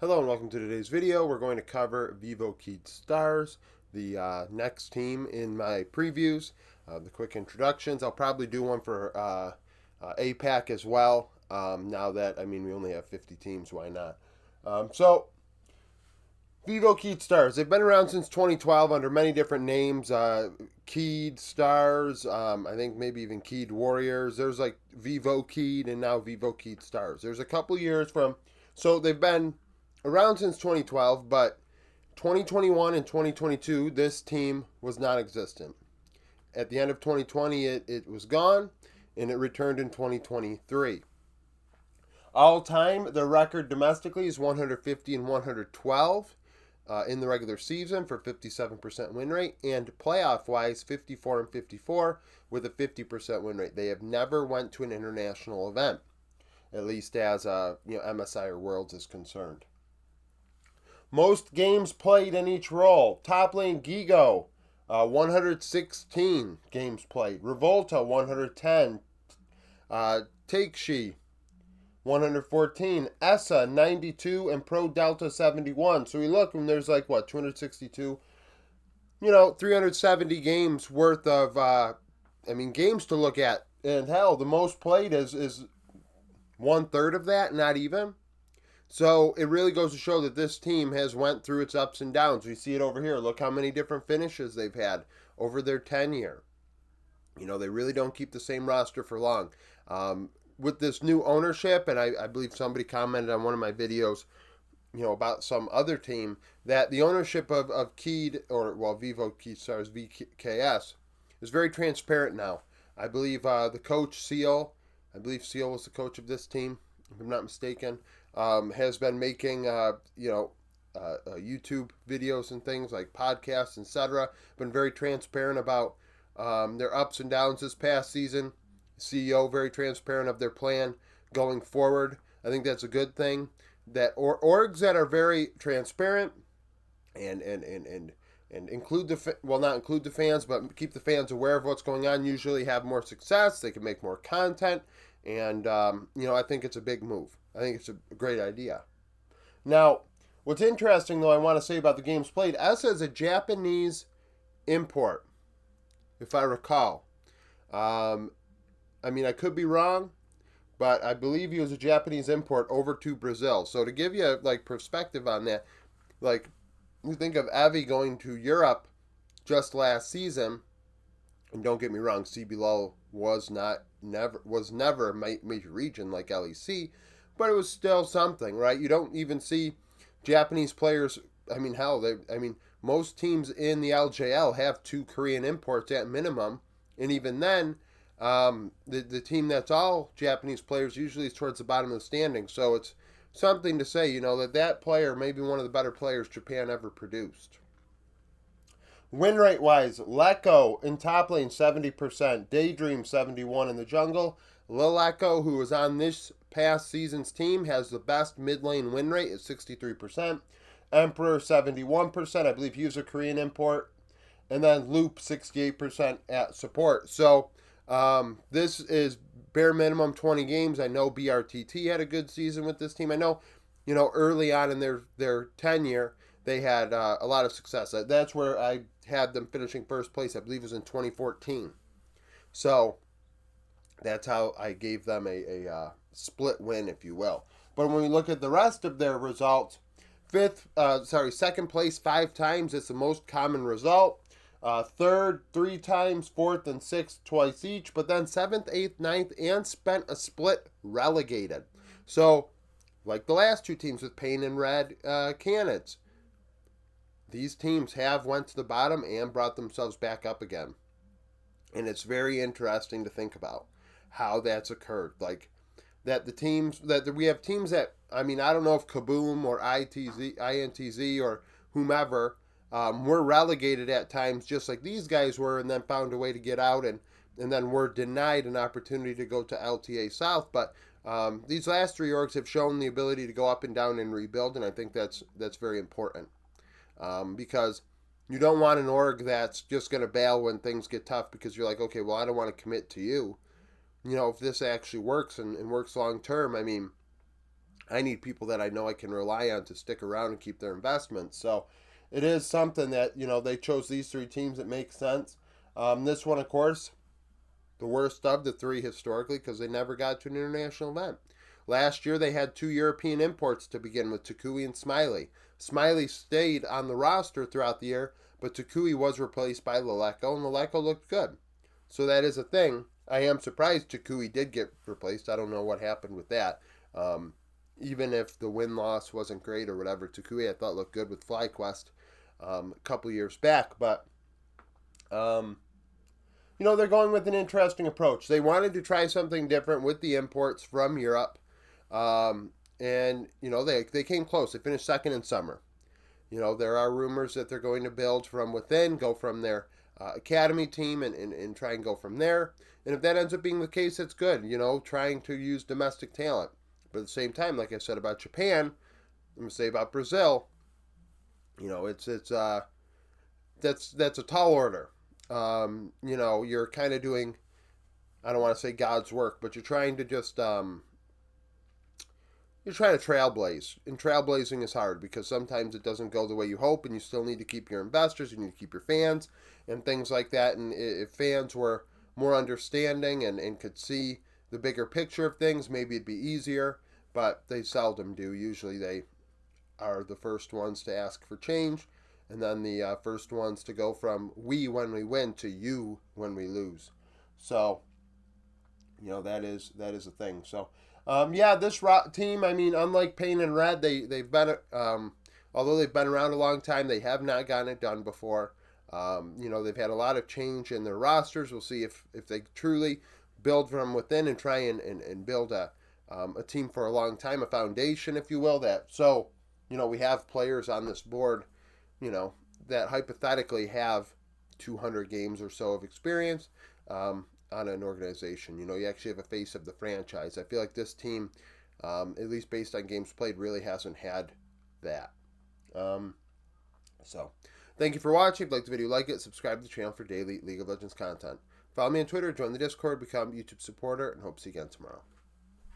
Hello and welcome to today's video. We're going to cover Vivo Keyd Stars, the next team in my previews, the quick introductions. I'll probably do one for APAC as well. Now that, we only have 50 teams, why not? Vivo Keyd Stars, they've been around since 2012 under many different names. Keyd Stars, I think maybe even Keyd Warriors. There's like Vivo Keyd and now Vivo Keyd Stars. There's a couple years so they've been around since 2012, but 2021 and 2022, this team was non existent. At the end of 2020, it was gone, and it returned in 2023. All time, the record domestically is 150 and 112 in the regular season for 57% win rate, and playoff wise, 54 and 54 with a 50% win rate. They have never went to an international event, at least as MSI or Worlds is concerned. Most games played in each role. Top lane Gigo, 116 games played. Revolta, 110. Takeshii, 114. Essa, 92. And Pro Delta, 71. So we look and there's 262, 370 games worth of, games to look at. And hell, the most played is 1/3 of that, not even. So it really goes to show that this team has went through its ups and downs. We see it over here. Look how many different finishes they've had over their tenure. They really don't keep the same roster for long. With this new ownership, and I believe somebody commented on one of my videos, about some other team, that the ownership of Keyd, Vivo Keyd Stars, VKS, is very transparent now. I believe the coach, Seal was the coach of this team, if I'm not mistaken, has been making, YouTube videos and things like podcasts, etc. Been very transparent about their ups and downs this past season. CEO very transparent of their plan going forward. I think that's a good thing. That orgs that are very transparent and include not include the fans, but keep the fans aware of what's going on, usually have more success. They can make more content, and I think it's a big move. I think it's a great idea. Now, what's interesting, though, I want to say about the games played, Essa is a Japanese import, if I recall. I could be wrong, but I believe he was a Japanese import over to Brazil. So to give you perspective on that, you think of Avi going to Europe just last season, and don't get me wrong, CBLOL was never a major region like LEC, but it was still something, right? You don't even see Japanese players. Most teams in the LJL have 2 Korean imports at minimum, and even then, the team that's all Japanese players usually is towards the bottom of the standing. So it's something to say, that player may be one of the better players Japan ever produced. Win rate wise, Lecco in top lane 70%, Daydream 71 in the jungle. Lil Echo, who was on this past season's team, has the best mid lane win rate at 63%. Emperor 71%, I believe he was a Korean import. And then Loop 68% at support. So this is bare minimum 20 games. I know BRTT had a good season with this team. I know, early on in their tenure, they had a lot of success. That's where I had them finishing first place. I believe it was in 2014. So that's how I gave them a split win, if you will. But when we look at the rest of their results, second place 5 times. It's the most common result. Third 3 times, fourth and sixth twice each, but then 7th, 8th, 9th, and spent a split relegated. So, like the last 2 teams with Pain and Red Canids, these teams have went to the bottom and brought themselves back up again. And it's very interesting to think about how that's occurred. That we have teams that, I don't know if Kaboom or INTZ or whomever, were relegated at times just like these guys were, and then found a way to get out and then were denied an opportunity to go to LTA South. But these last 3 orgs have shown the ability to go up and down and rebuild, and I think that's very important. Because you don't want an org that's just going to bail when things get tough because you're like, okay, well, I don't want to commit to you. If this actually works and works long term, I need people that I know I can rely on to stick around and keep their investments. So it is something that, they chose these three teams. It makes sense. This one, of course, the worst of the three historically because they never got to an international event. Last year, they had two European imports to begin with, Takui and Smiley. Smiley stayed on the roster throughout the year, but Takui was replaced by Laleko, and Laleko looked good. So that is a thing. I am surprised Takui did get replaced. I don't know what happened with that. Even if the win-loss wasn't great or whatever, Takui I thought looked good with FlyQuest a couple years back. But, they're going with an interesting approach. They wanted to try something different with the imports from Europe. And they came close. They finished second in summer. There are rumors that they're going to build from within, go from their academy team and try and go from there. And if that ends up being the case, that's good. Trying to use domestic talent. But at the same time, like I said about Japan, I'm going to say about Brazil, it's that's a tall order. You're kind of doing, I don't want to say God's work, but you're trying to just you're trying to trailblaze, and trailblazing is hard because sometimes it doesn't go the way you hope, and you still need to keep your investors, you need to keep your fans, and things like that. And if fans were more understanding and could see the bigger picture of things, maybe it'd be easier, but they seldom do. Usually they are the first ones to ask for change, and then the first ones to go from we when we win to you when we lose. So, that is a thing. So, this team, I mean, unlike Payne and Red, they've been, although they've been around a long time, they have not gotten it done before. They've had a lot of change in their rosters. We'll see if they truly build from within and try and build a team for a long time, a foundation, if you will. We have players on this board, that hypothetically have 200 games or so of experience on an organization. You actually have a face of the franchise. I feel like this team, at least based on games played, really hasn't had that. So, thank you for watching. If you liked the video, like it, subscribe to the channel for daily League of Legends content. Follow me on Twitter, join the Discord, become a YouTube supporter, and hope to see you again tomorrow.